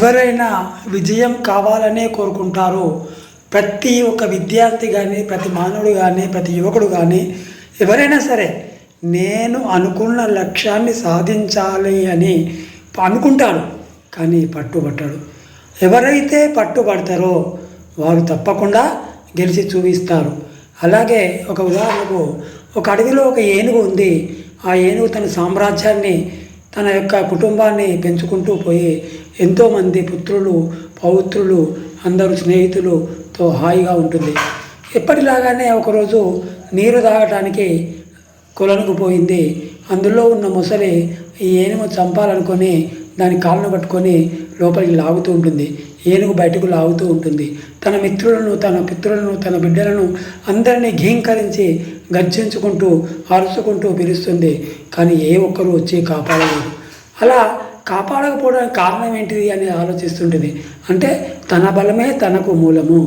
ఎవరైనా విజయం కావాలనే కోరుకుంటారు. ప్రతి ఒక్క విద్యార్థి కానీ, ప్రతి మానవుడు కానీ, ప్రతి యువకుడు కానీ, ఎవరైనా సరే నేను అనుకున్న లక్ష్యాన్ని సాధించాలి అని అనుకుంటాడు, కానీ పట్టుబట్టాడు. ఎవరైతే పట్టుబడతారో వారు తప్పకుండా గెలిచి చూపిస్తారు. అలాగే ఒక ఉదాహరణకు, ఒక అడవిలో ఒక ఏనుగు ఉంది. ఆ ఏనుగు తన సామ్రాజ్యాన్ని, తన యొక్క కుటుంబాన్ని పెంచుకుంటూ పోయి ఎంతోమంది పుత్రులు, పౌత్రులు, అందరూ స్నేహితులతో హాయిగా ఉంటుంది. ఎప్పటిలాగానే ఒకరోజు నీరు తాగటానికి కొలనుకు పోయింది. అందులో ఉన్న మొసలి ఈ ఏనుగు చంపాలనుకొని దాని కాళ్ళను పట్టుకొని లోపలికి లాగుతూ ఉంటుంది. ఏనుగు బయటకు లాగుతూ ఉంటుంది. తన మిత్రులను, తన పితృలను, తన బిడ్డలను అందరినీ ఘీంకరించి గర్జించుకుంటూ అరుచుకుంటూ పిలుస్తుంది. కానీ ఏ ఒక్కరూ వచ్చి కాపాడలేదు. అలా కాపాడకపోవడానికి కారణం ఏంటిది అని ఆలోచిస్తుంటుంది. అంటే తన బలమే తనకు మూలము,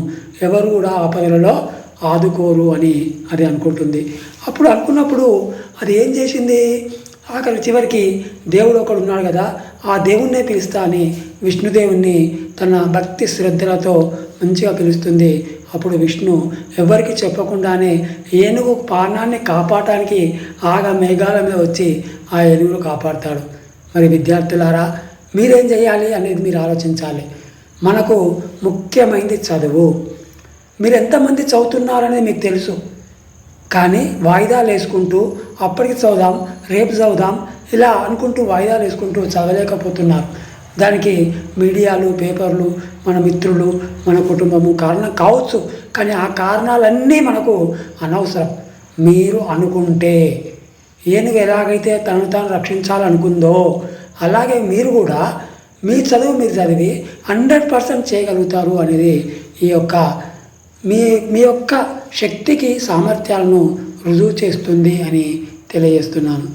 ఎవరు కూడా ఆపదలలో ఆదుకోరు అని అది అనుకుంటుంది. అప్పుడు అనుకున్నప్పుడు అది ఏం చేసింది, ఆఖరి చివరికి దేవుడు ఒకడు ఉన్నాడు కదా, ఆ దేవుణ్ణే పిలుస్తా అని విష్ణుదేవుణ్ణి తన భక్తి శ్రద్ధలతో మంచిగా పిలుస్తుంది. అప్పుడు విష్ణు ఎవరికి చెప్పకుండానే ఏనుగు ప్రాణాన్ని కాపాడటానికి ఆగా మేఘాల మీద వచ్చి ఆ ఏనుగును కాపాడుతాడు. మరి విద్యార్థులారా, మీరేం చేయాలి అనేది మీరు ఆలోచించాలి. మనకు ముఖ్యమైనది చదువు. మీరు ఎంతమంది చదువుతున్నారనేది మీకు తెలుసు, కానీ వాయిదాలు వేసుకుంటూ అప్పటికి చదువుదాం, రేపు చదువుదాం ఇలా అనుకుంటూ వాయిదాలు వేసుకుంటూ చదవలేకపోతున్నారు. దానికి మీడియాలు, పేపర్లు, మన మిత్రులు, మన కుటుంబము కారణం కావచ్చు. కానీ ఆ కారణాలన్నీ మనకు అనవసరం. మీరు అనుకుంటే ఏనుగు ఎలాగైతే తనను తాను రక్షించాలనుకుందో అలాగే మీరు కూడా మీ చదువు మీరు చదివి 100% చేయగలుగుతారు అనేది ఈ యొక్క మీ యొక్క శక్తికి, సామర్థ్యాలను రుజువు చేస్తుంది అని తెలియజేస్తున్నాను.